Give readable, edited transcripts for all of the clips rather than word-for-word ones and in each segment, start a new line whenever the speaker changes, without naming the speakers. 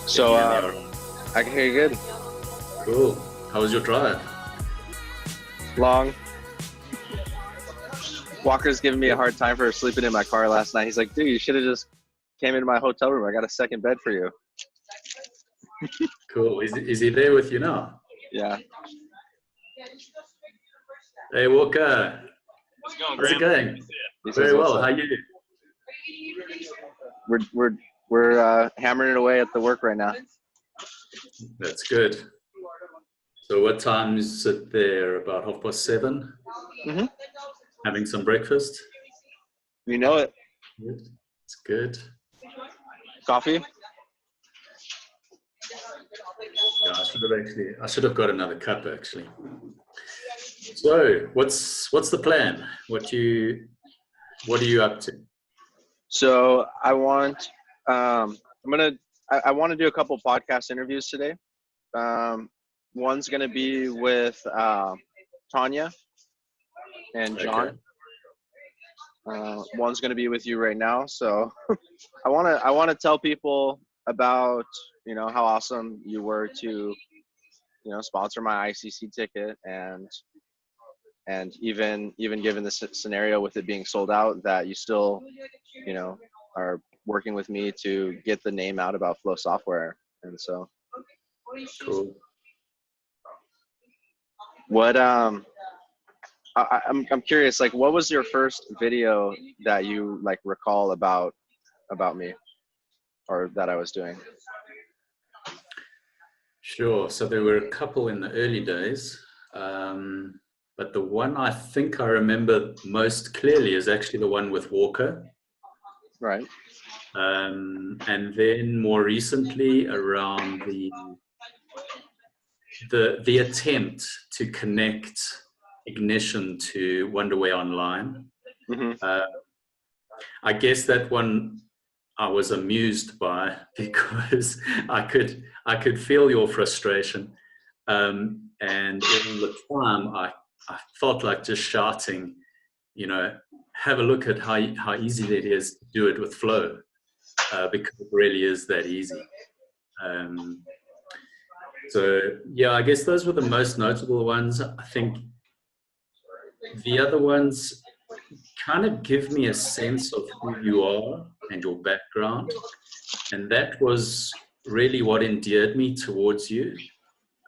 So
Yeah,
I can hear you good.
cool. How was your drive?
Long. Walker's giving me a hard time for sleeping in my car last night. He's like, dude, you should have just came into my hotel room. I got a second bed for you.
Cool. Is he there with you now?
Yeah.
Hey, Walker.
How's it going,
How's it
Graeme?
going?
He says,
Very
"What's
well.
up?"
How you?
We're hammering it away at the work right now.
That's good. So what time is it there? About 7:30?
Mm-hmm.
Having some breakfast?
You know it.
Good. It's good.
Coffee?
Yeah, I should have got another cup actually. So what's the plan? What are you up to?
So I want I want to do a couple podcast interviews today. One's gonna be with Tanya and John.
Okay.
One's gonna be with you right now. So I wanna tell people about how awesome you were to sponsor my ICC ticket, and even given the scenario with it being sold out, that you still are working with me to get the name out about Flow software. And so
Cool.
what I'm curious, like, what was your first video that you like recall about me, or that I was doing?
Sure. So there were a couple in the early days, but the one I think I remember most clearly is actually the one with Walker.
Right.
And then more recently around the attempt to connect Ignition to Wonderway Online.
Mm-hmm.
I guess that one I was amused by because I could feel your frustration, and all the time I felt like just shouting, have a look at how easy it is to do it with Flow, because it really is that easy. So yeah, I guess those were the most notable ones. I think the other ones kind of give me a sense of who you are and your background, and that was really what endeared me towards you.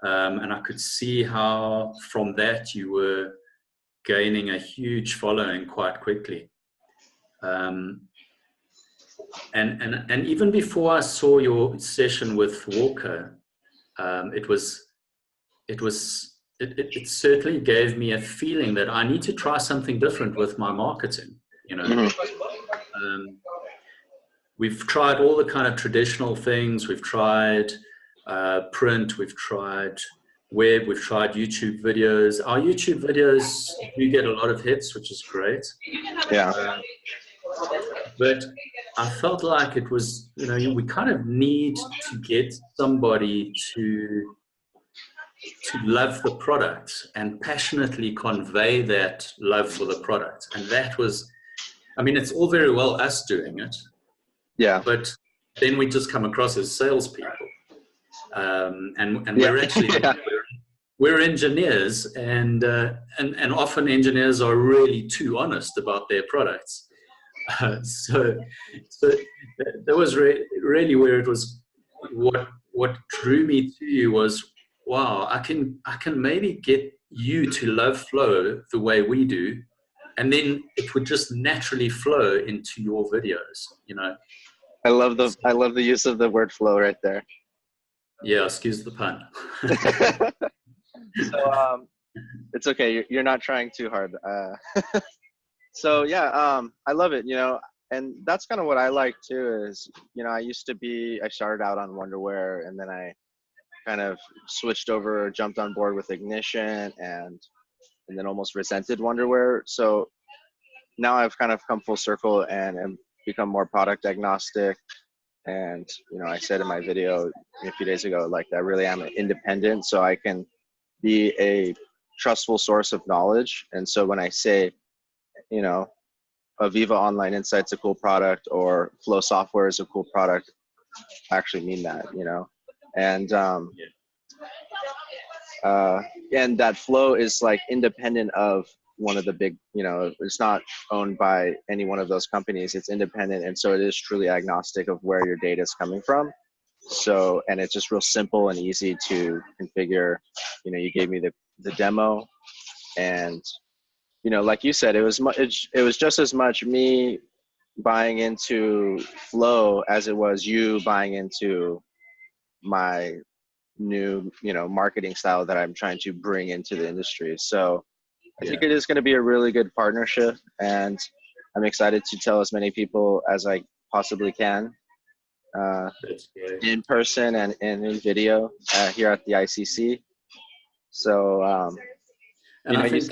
And I could see how from that you were gaining a huge following quite quickly. And even before I saw your session with Walker, it certainly gave me a feeling that I need to try something different with my marketing.
Mm-hmm.
We've tried all the kind of traditional things. We've tried print, we've tried web, we've tried YouTube videos. Our YouTube videos do get a lot of hits, which is great.
Yeah.
But I felt like it was, we kind of need to get somebody to love the product and passionately convey that love for the product. And that was, it's all very well us doing it.
Yeah.
But then we just come across as salespeople. And we're actually, we're engineers, and often engineers are really too honest about their products. So that was really where it was. What drew me to you was, wow, I can maybe get you to love Flow the way we do, and then it would just naturally flow into your videos.
I love the use of the word flow right there.
Yeah, excuse the pun.
So it's okay. You're not trying too hard. So yeah, I love it. And that's kind of what I like too. Is I started out on Wonderware, and then I kind of switched over, jumped on board with Ignition, and then almost resented Wonderware. So now I've kind of come full circle and become more product agnostic. And I said in my video a few days ago, like, that really am independent, so I can be a trustful source of knowledge. And so when I say, Aviva Online Insight's a cool product, or Flow Software is a cool product, actually mean that, and that flow is like independent of one of the big, it's not owned by any one of those companies. It's independent, and so it is truly agnostic of where your data is coming from. So, and it's just real simple and easy to configure. You gave me the demo, and like you said, it was just as much me buying into flow as it was you buying into my new marketing style that I'm trying to bring into the industry. So I think it is going to be a really good partnership, and I'm excited to tell as many people as I possibly can, in person and in video, here at the ICC. So
and I think,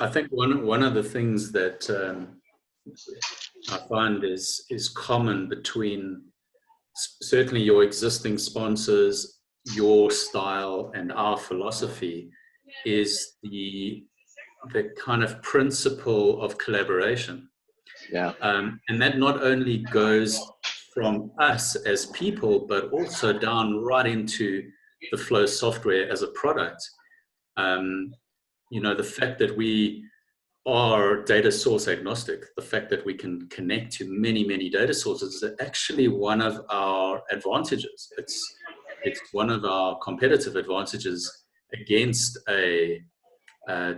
I think one of the things that I find is common between certainly your existing sponsors, your style, and our philosophy is the kind of principle of collaboration. And that not only goes from us as people, but also down right into the Flow software as a product. The fact that we are data source agnostic, the fact that we can connect to many, many data sources is actually one of our advantages. It's one of our competitive advantages against a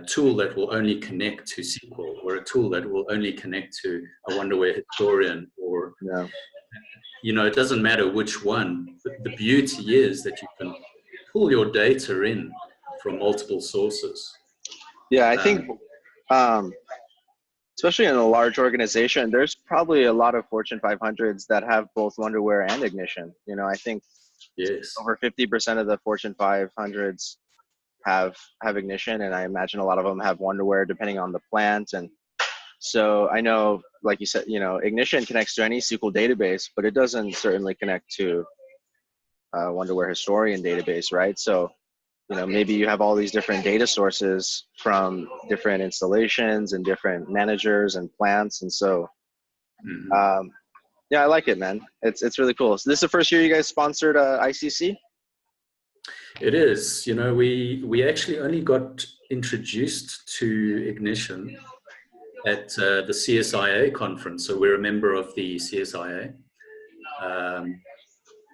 tool that will only connect to SQL, or a tool that will only connect to a Wonderware historian, or it doesn't matter which one. But the beauty is that you can pull your data in from multiple sources.
I think especially in a large organization, there's probably a lot of Fortune 500s that have both Wonderware and Ignition. I think over 50% of the Fortune 500s have Ignition, and I imagine a lot of them have Wonderware depending on the plant. And so I know, like you said, Ignition connects to any SQL database, but it doesn't certainly connect to Wonderware historian database, right? So maybe you have all these different data sources from different installations and different managers and plants. And so, I like it, man. It's really cool. So this is the first year you guys sponsored ICC?
It is. We actually only got introduced to Ignition at the CSIA conference. So we're a member of the CSIA.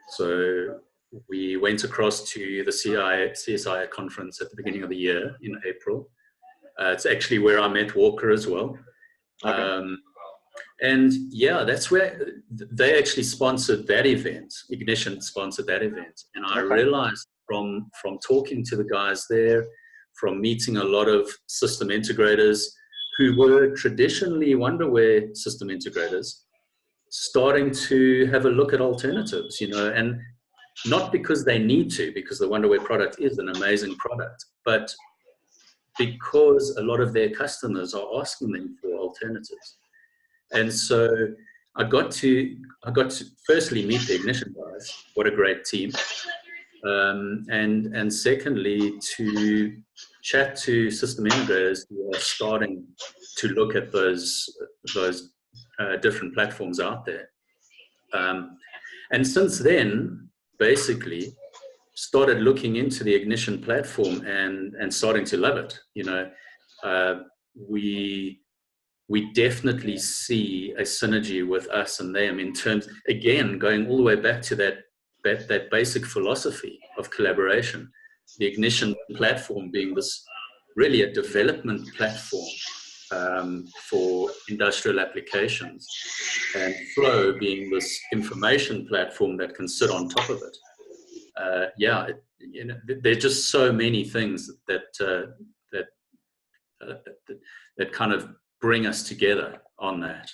So we went across to the CSIA conference at the beginning of the year in April. It's actually where I met Walker as well. And that's where they actually sponsored that event. Ignition sponsored that event. And I realized from talking to the guys there, from meeting a lot of system integrators who were traditionally Wonderware system integrators, starting to have a look at alternatives, and not because they need to, because the Wonderware product is an amazing product, but because a lot of their customers are asking them for alternatives. And so I got to firstly meet the Ignition guys. What a great team. And secondly, to chat to system integrators who are starting to look at those different platforms out there. And since then, basically, started looking into the Ignition platform and starting to love it. We definitely see a synergy with us and them in terms, again, going all the way back to that basic philosophy of collaboration. The Ignition platform being this really a development platform for industrial applications, and Flow being this information platform that can sit on top of it. There are just so many things that kind of bring us together on that.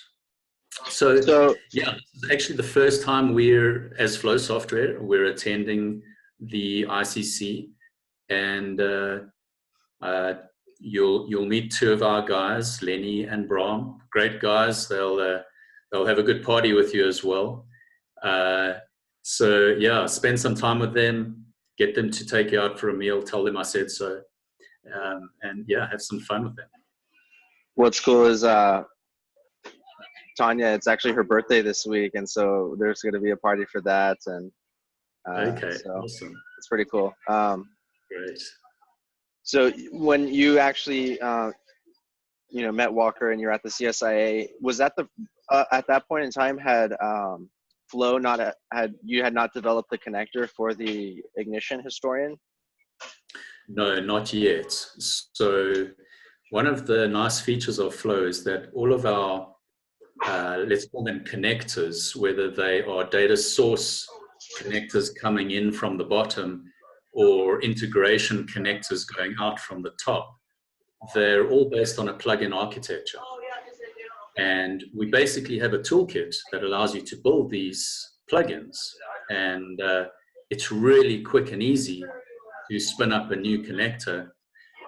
So this is actually the first time we're, as Flow Software, we're attending the ICC, and you'll meet two of our guys, Lenny and Bram. Great guys. They'll have a good party with you as well. Spend some time with them, get them to take you out for a meal, tell them I said so, and have some fun with them.
What's cool is Tanya, it's actually her birthday this week, and so there's going to be a party for that, and
Okay,
so
awesome.
it's pretty cool.
Great.
So when you actually met Walker and you're at the CSIA, was that the at that point in time had Flow had not developed the connector for the ignition historian?
No, not yet. So one of the nice features of Flow is that all of our, let's call them connectors, whether they are data source connectors coming in from the bottom or integration connectors going out from the top, they're all based on a plug-in architecture. And we basically have a toolkit that allows you to build these plugins. And it's really quick and easy to spin up a new connector.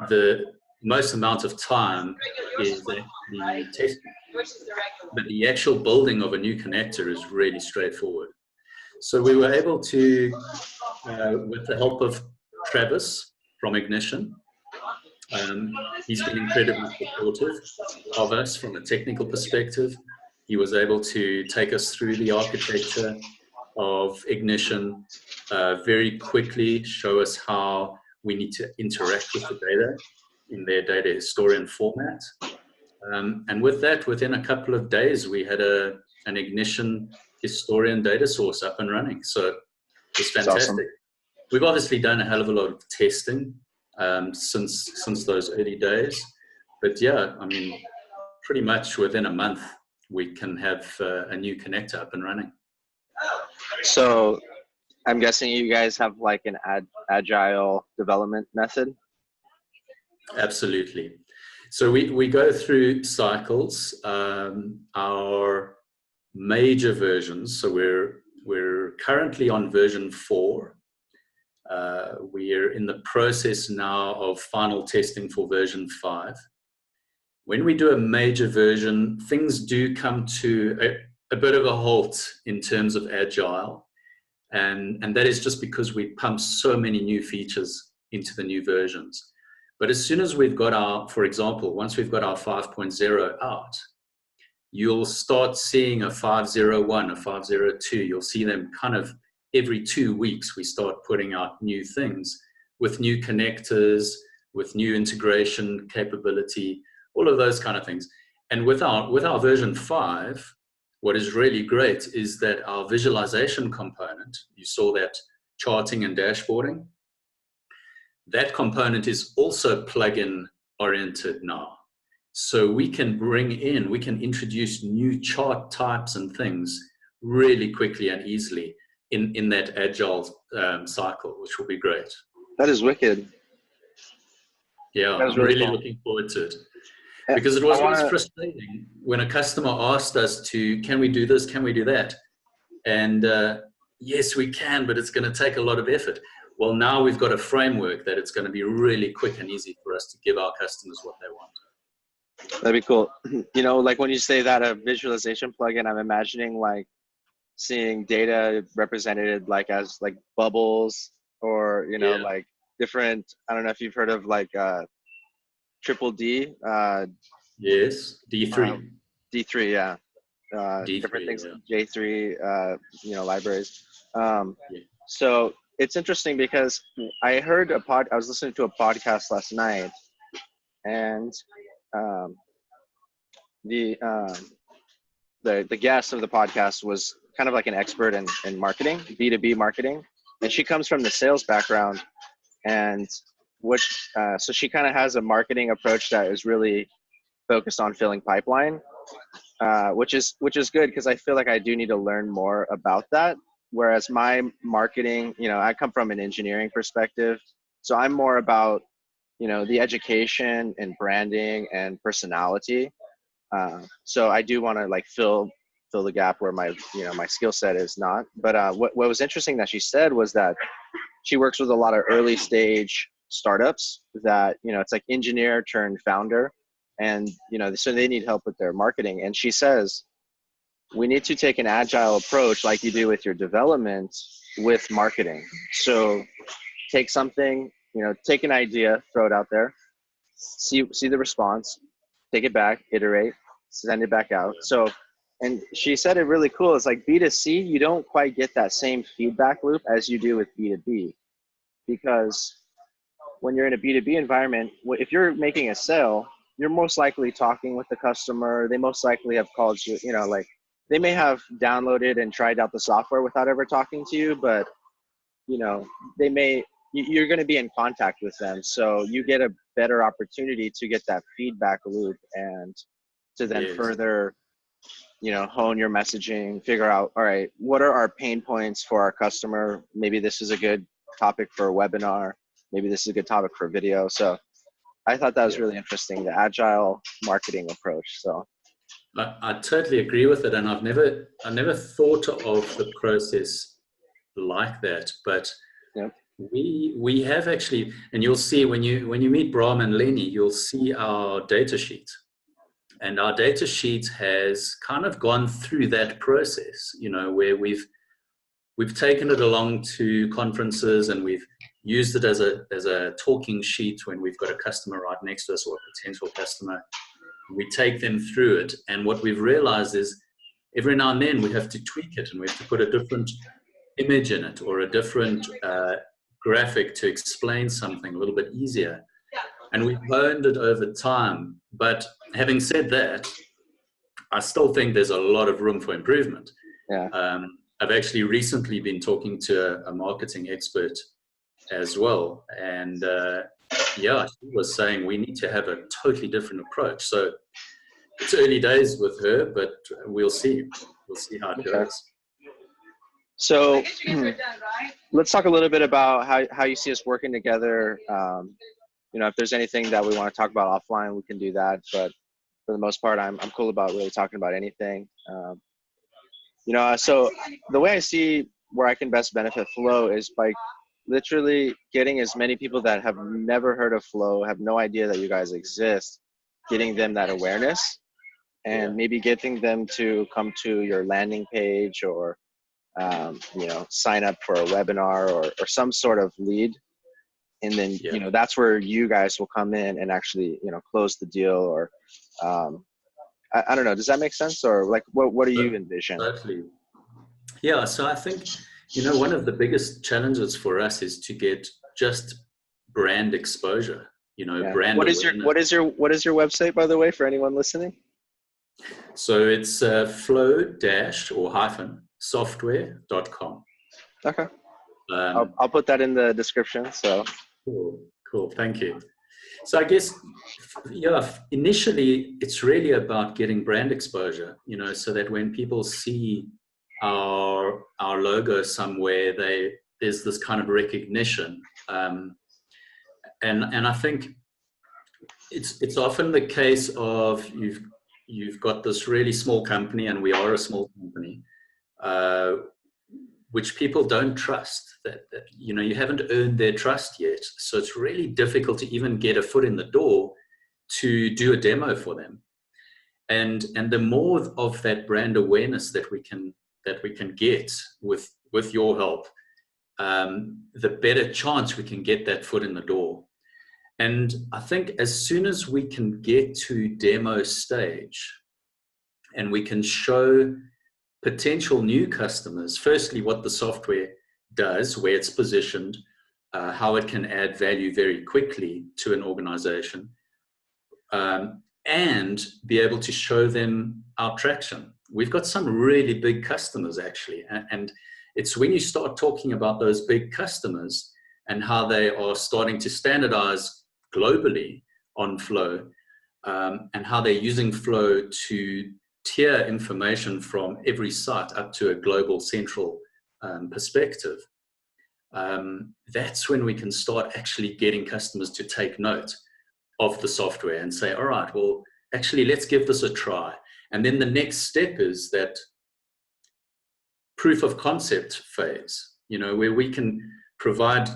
The most amount of time is the testing, but the actual building of a new connector is really straightforward. So we were able to, with the help of Travis from Ignition, he's been incredibly supportive of us from a technical perspective. He was able to take us through the architecture of Ignition very quickly, show us how we need to interact with the data in their data historian format. And with that, within a couple of days, we had an Ignition historian data source up and running. So it was fantastic.
Awesome.
We've obviously done a hell of a lot of testing since those early days. But yeah, I mean, pretty much within a month, we can have a new connector up and running.
So I'm guessing you guys have like an agile development method?
Absolutely. So we go through cycles. Our major versions, so we're currently on version 4. We're in the process now of final testing for version 5. When we do a major version, things do come to a bit of a halt in terms of agile. And that is just because we pump so many new features into the new versions. But as soon as we've got for example, once we've got our 5.0 out, you'll start seeing a 5.01, a 5.02. You'll see them kind of every 2 weeks. We start putting out new things with new connectors, with new integration capability, all of those kind of things. And with our version 5, what is really great is that our visualization component, you saw that charting and dashboarding, that component is also plugin oriented now. So we can introduce new chart types and things really quickly and easily in that agile cycle, which will be great.
That is wicked.
Yeah, I'm really looking forward to it. Because it was always frustrating when a customer asked us can we do this, can we do that? And yes, we can, but it's going to take a lot of effort. Well, now we've got a framework that it's going to be really quick and easy for us to give our customers what they want.
That'd be cool. You know, like when you say that a visualization plugin, I'm imagining like seeing data represented like as like bubbles or, you know, like different, I don't know if you've heard of like triple D.
Yes, D3.
D3, yeah.
D3,
different things,
yeah.
J3, libraries. So it's interesting because I was listening to a podcast last night, and the guest of the podcast was kind of like an expert in marketing, B2B marketing, and she comes from the sales background, and so she kind of has a marketing approach that is really focused on filling pipeline, which is good because I feel like I do need to learn more about that. Whereas my marketing, I come from an engineering perspective, so I'm more about, the education and branding and personality. So I do want to like fill the gap where my skill set is not. But what was interesting that she said was that she works with a lot of early stage startups that, it's like engineer turned founder, and so they need help with their marketing. And she says, we need to take an agile approach like you do with your development with marketing. So take something, take an idea, throw it out there, see the response, take it back, iterate, send it back out. So And she said it really cool. It's like B2C, you don't quite get that same feedback loop as you do with B2B, because when you're in a B2B environment, if you're making a sale, you're most likely talking with the customer. They most likely have called you, you know, like they may have downloaded and tried out the software without ever talking to you, but you know, you're going to be in contact with them. So you get a better opportunity to get that feedback loop and to then further, you know, hone your messaging, figure out, all right, what are our pain points for our customer? Maybe this is a good topic for a webinar. Maybe this is a good topic for video. So I thought that was really interesting, the agile marketing approach. So
I totally agree with it. And I never thought of the process like that, but we have actually, and you'll see when you meet Brahm and Lenny, you'll see our data sheet. And our data sheet has kind of gone through that process, you know, where we've taken it along to conferences and we've used it as a talking sheet when we've got a customer right next to us or a potential customer. We take them through it. And what we've realized is every now and then we have to tweak it and we have to put a different image in it or a different graphic to explain something a little bit easier. And we've honed it over time. But having said that, I still think there's a lot of room for improvement. I've actually recently been talking to a marketing expert as well. And she was saying we need to have a totally different approach. So it's early days with her, but we'll see. We'll see how it goes.
So let's talk a little bit about how you see us working together. You know, if there's anything that we want to talk about offline, we can do that. But for the most part, I'm cool about really talking about anything. You know, so the way I see where I can best benefit Flow is by literally getting as many people that have never heard of Flow, have no idea that you guys exist, getting them that awareness, and maybe getting them to come to your landing page or you know, sign up for a webinar or some sort of lead. And then, you know, that's where you guys will come in and actually, you know, close the deal or, I don't know, does that make sense? Or like, what do you envision?
Totally. Yeah. So I think, you know, one of the biggest challenges for us is to get just brand exposure, you know, brand
What is your website, by the way, for anyone listening?
So it's flow-software.com.
Okay. I'll put that in the description. So
cool. Thank you. So I guess, initially it's really about getting brand exposure, you know, so that when people see our logo somewhere, there's this kind of recognition. And I think it's often the case of you've got this really small company, and we are a small company, which people don't trust, that you know, you haven't earned their trust yet. So it's really difficult to even get a foot in the door to do a demo for them. And the more of that brand awareness that we can get with your help, the better chance we can get that foot in the door. And I think as soon as we can get to demo stage and we can show potential new customers, firstly, what the software does, where it's positioned, how it can add value very quickly to an organization, and be able to show them our traction. We've got some really big customers, actually. And it's when you start talking about those big customers and how they are starting to standardize globally on Flow, and how they're using Flow to tier information from every site up to a global central perspective. That's when we can start actually getting customers to take note of the software and say, all right, well, actually, let's give this a try. And then the next step is that proof of concept phase, you know, where we can provide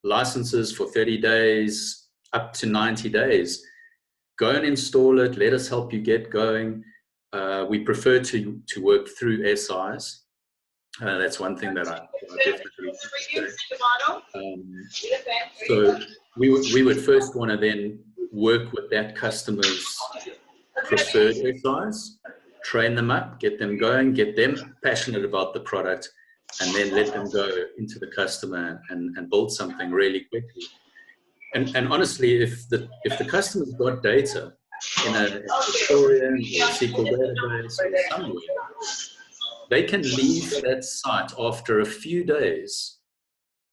licenses for 30 days, up to 90 days. Go and install it. Let us help you get going. We prefer to work through SIs. That's one thing that I definitely so we would first want to then work with that customer's preferred SIs, train them up, get them going, get them passionate about the product, and then let them go into the customer and build something really quickly. And honestly, if the customer's got data in a historian or a SQL database or somewhere, they can leave that site after a few days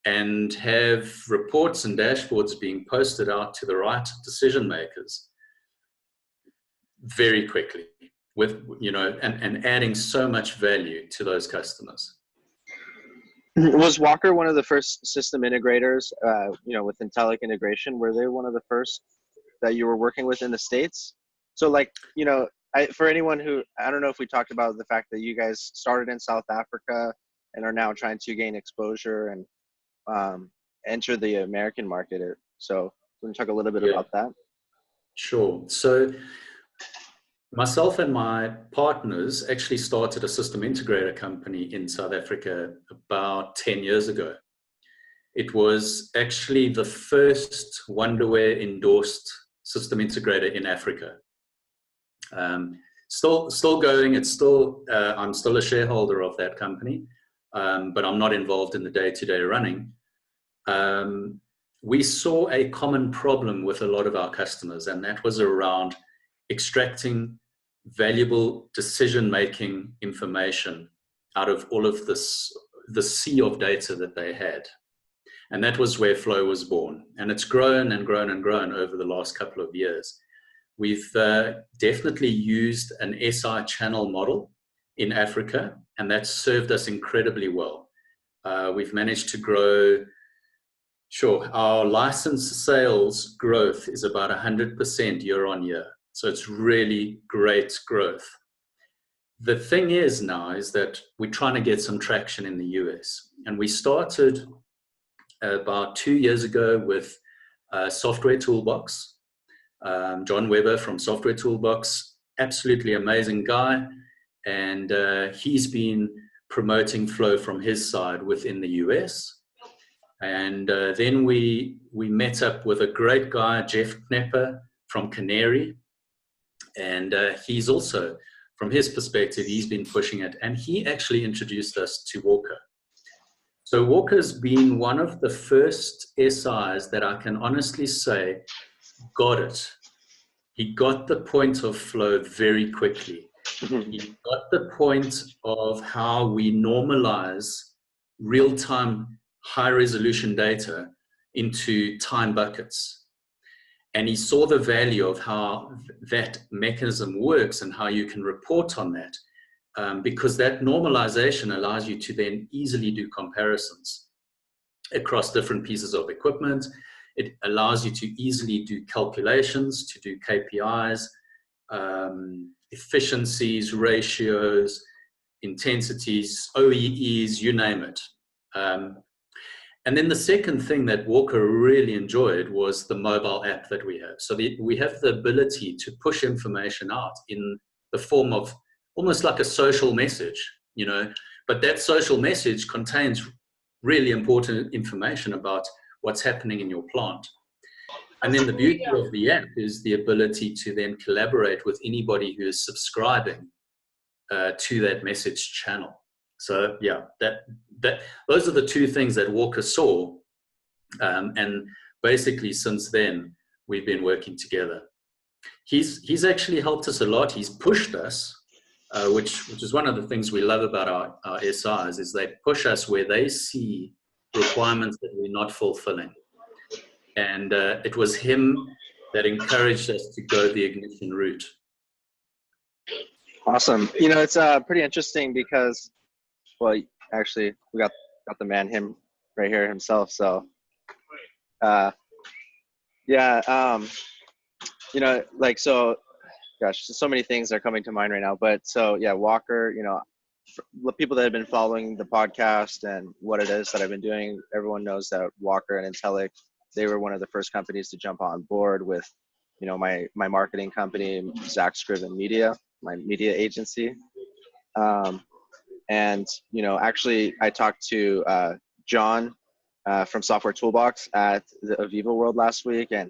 and have reports and dashboards being posted out to the right decision makers very quickly, with, you know, and adding so much value to those customers.
Was Walker one of the first system integrators, you know, with Intellic integration? Were they one of the first that you were working with in the States? So like, you know, for anyone who, I don't know if we talked about the fact that you guys started in South Africa and are now trying to gain exposure and enter the American market. So can you talk a little bit about that?
Sure. So myself and my partners actually started a system integrator company in South Africa about 10 years ago. It was actually the first Wonderware endorsed system integrator in Africa. Still going. It's still, I'm still a shareholder of that company, but I'm not involved in the day-to-day running. We saw a common problem with a lot of our customers, and that was around extracting valuable decision-making information out of all of this, the sea of data that they had. And that was where Flow was born. And it's grown and grown and grown over the last couple of years. We've definitely used an SI channel model in Africa, and that's served us incredibly well. We've managed to grow, our license sales growth is about 100% year on year. So it's really great growth. The thing is now is that we're trying to get some traction in the US. And we started about 2 years ago with Software Toolbox. John Weber from Software Toolbox, absolutely amazing guy. And he's been promoting Flow from his side within the US. And then we met up with a great guy, Jeff Knepper from Canary. And he's also, from his perspective, he's been pushing it. And he actually introduced us to Walker. So Walker's been one of the first SIs that I can honestly say got it. He got the point of Flow very quickly. He got the point of how we normalize real-time high-resolution data into time buckets. And he saw the value of how that mechanism works and how you can report on that, because that normalization allows you to then easily do comparisons across different pieces of equipment. It allows you to easily do calculations, to do KPIs, efficiencies, ratios, intensities, OEEs, you name it. And then the second thing that Walker really enjoyed was the mobile app that we have. So we have the ability to push information out in the form of almost like a social message, you know, but that social message contains really important information about what's happening in your plant. And then the beauty of the app is the ability to then collaborate with anybody who is subscribing to that message channel. So yeah, those are the two things that Walker saw, and basically since then we've been working together. He's actually helped us a lot. He's pushed us, which is one of the things we love about our SIs, is they push us where they see requirements that we're not fulfilling. And it was him that encouraged us to go the ignition route.
Awesome. You know, it's pretty interesting because, well, actually, we got the man, him right here himself. So, yeah, you know, like, so, gosh, so many things are coming to mind right now. But so, yeah, Walker, you know, the people that have been following the podcast and what it is that I've been doing, everyone knows that Walker and Intellic, they were one of the first companies to jump on board with, you know, my marketing company, Zack Scriven Media, my media agency. And, you know, actually I talked to John from Software Toolbox at the Aviva World last week. And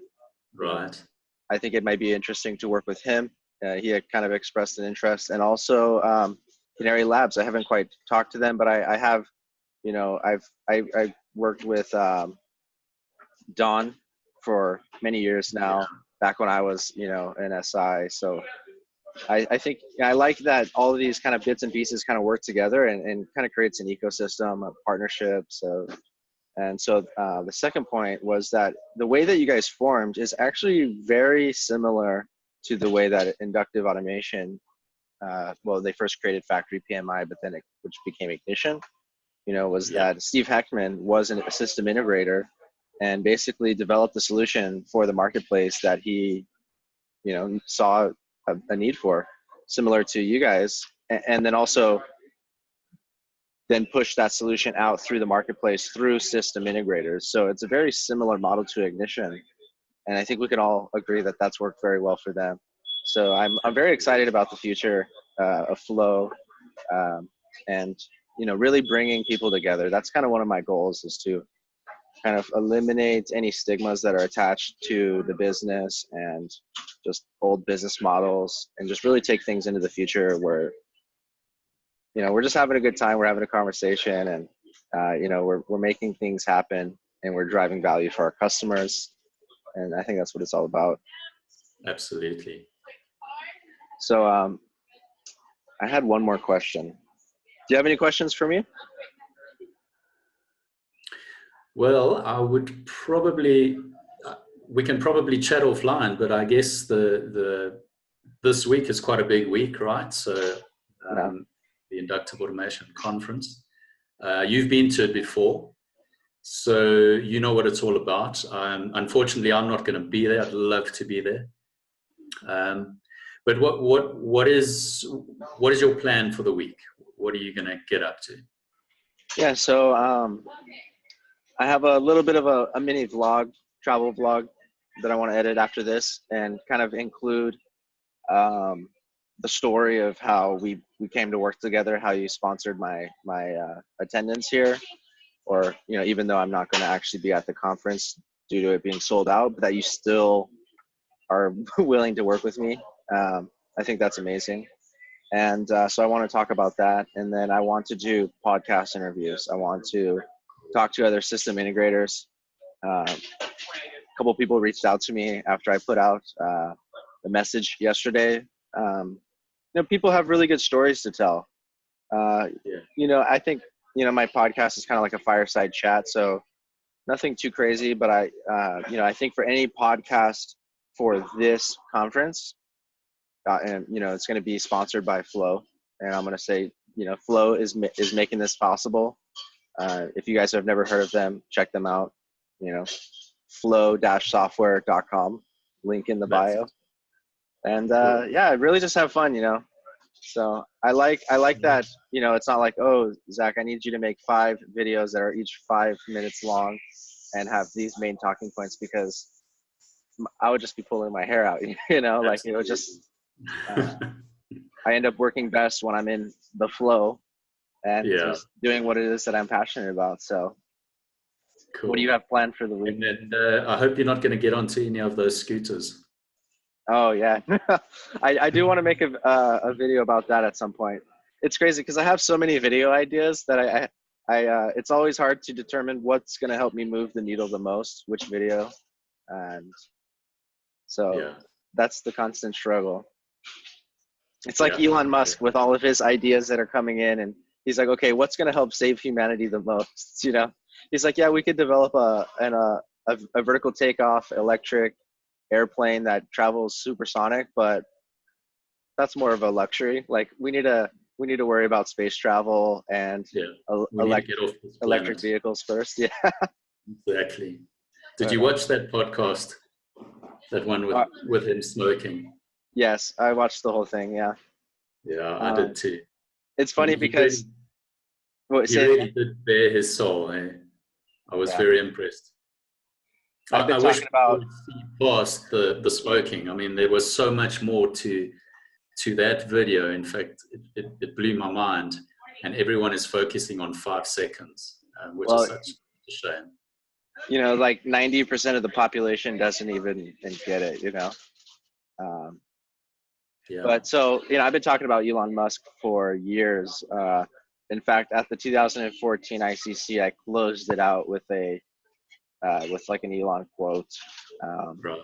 right,
I think it might be interesting to work with him. he had kind of expressed an interest, and also Canary Labs. I haven't quite talked to them, but I have, you know, I've worked with Don for many years now, back when I was, you know, an SI. So I think I like that all of these kind of bits and pieces kind of work together and kind of creates an ecosystem of partnerships. And so the second point was that the way that you guys formed is actually very similar to the way that inductive automation, well, they first created Factory PMI, but then which became Ignition, you know, was that Steve Heckman was a system integrator and basically developed a solution for the marketplace that he, you know, saw a need for, similar to you guys, and then also then push that solution out through the marketplace through system integrators. So it's a very similar model to Ignition, and I think we can all agree that that's worked very well for them. So I'm very excited about the future of Flow, and you know, really bringing people together. That's kind of one of my goals, is to kind of eliminate any stigmas that are attached to the business and just old business models, and just really take things into the future where, you know, we're just having a good time, we're having a conversation, and you know, we're making things happen, and we're driving value for our customers, and I think that's what it's all about.
Absolutely.
So I had one more question. Do you have any questions for me?
Well, I would probably, we can probably chat offline, but I guess this week is quite a big week, right? So the Inductive Automation Conference, you've been to it before, so you know what it's all about. Unfortunately, I'm not going to be there. I'd love to be there. But what is your plan for the week? What are you going to get up to?
Yeah, so I have a little bit of a mini vlog, travel vlog, that I want to edit after this, and kind of include the story of how we came to work together, how you sponsored my attendance here, or, you know, even though I'm not going to actually be at the conference due to it being sold out, but that you still are willing to work with me. I think that's amazing. And so I want to talk about that. And then I want to do podcast interviews. I want to talk to other system integrators. A couple people reached out to me after I put out the message yesterday. You know, people have really good stories to tell. You know, I think, you know, my podcast is kind of like a fireside chat, so nothing too crazy, but you know, I think for any podcast for this conference, and, you know, it's going to be sponsored by Flow, and I'm going to say, you know, Flow is making this possible. If you guys have never heard of them, check them out. You know, flow-software.com, link in the bio. And yeah, really just have fun, you know. So I like that, you know, it's not like, oh, Zach, I need you to make 5 videos that are each 5 minutes long and have these main talking points, because I would just be pulling my hair out, you know, like, you know, just I end up working best when I'm in the flow and just doing what it is that I'm passionate about. So cool. What do you have planned for the week?
And I hope you're not going to get onto any of those scooters.
Oh yeah, I do want to make a video about that at some point. It's crazy because I have so many video ideas that I it's always hard to determine what's going to help me move the needle the most, which video, and so that's the constant struggle. It's like Elon Musk with all of his ideas that are coming in, and he's like, okay, what's going to help save humanity the most? You know, he's like, yeah, we could develop a vertical takeoff electric airplane that travels supersonic, but that's more of a luxury. Like we need to worry about space travel and electric vehicles first. Yeah,
exactly. Did you watch that podcast, that one with him smoking?
Yes, I watched the whole thing. Yeah,
I did too.
It's funny because
he really did bare his soul. I was very impressed. I wish about see past the smoking. I mean, there was so much more to that video. In fact, it blew my mind, and everyone is focusing on 5 seconds, which is such a shame.
You know, like 90% of the population doesn't even get it, you know.
Yeah.
But so, I've been talking about Elon Musk for years. In fact, at the 2014 ICC, I closed it out with with like an Elon quote.
Right.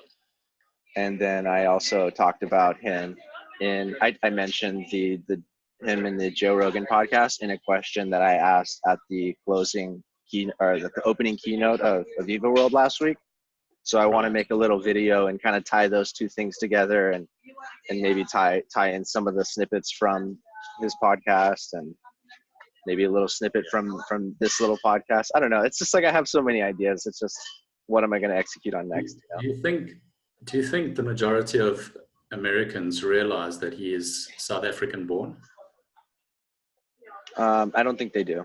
And then I also talked about him I mentioned him in the Joe Rogan podcast in a question that I asked at the the opening keynote of Viva World last week. So I want to make a little video and kind of tie those two things together and maybe tie in some of the snippets from his podcast and maybe a little snippet from this little podcast. I don't know. It's just like I have so many ideas. It's just, what am I going to execute on next?
Do you think the majority of Americans realize that he is South African born?
I don't think they do.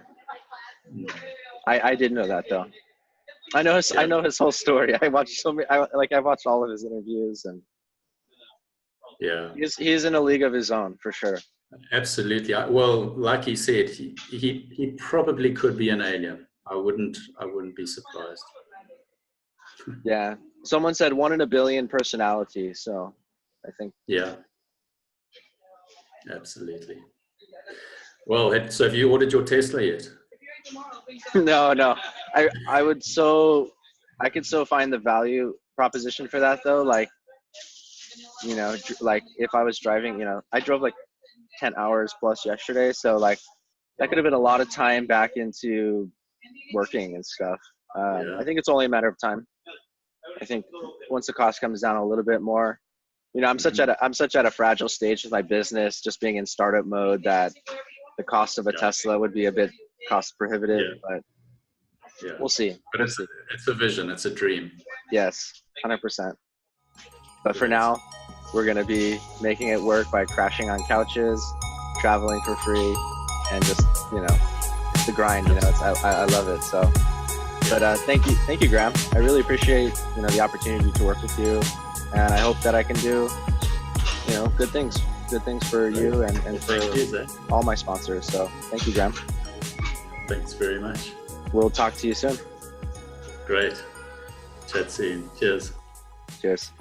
I did know that though. I know his whole story. I watched I watched all of his interviews, and
yeah,
he's in a league of his own for sure.
Absolutely. Well, like he said, he probably could be an alien. I wouldn't be surprised.
Yeah. Someone said 1 in a billion personality, so I think.
Yeah. Absolutely. Well, so have you ordered your Tesla yet?
No. I could so find the value proposition for that though. Like, like if I was driving, I drove like 10 hours plus yesterday. So like that could have been a lot of time back into working and stuff. I think it's only a matter of time. I think once the cost comes down a little bit more, I'm such at a fragile stage with my business, just being in startup mode, that the cost of a Tesla would be a bit cost prohibitive, but we'll see.
But it's a vision. It's a dream.
Yes, 100%. But for now, we're going to be making it work by crashing on couches, traveling for free, and just, the grind, I love it. So, but thank you, Graeme. I really appreciate, the opportunity to work with you. And I hope that I can do, good things for you and for all my sponsors. So thank you, Graeme.
Thanks very much.
We'll talk to you soon.
Great. Chat soon. Cheers.
Cheers.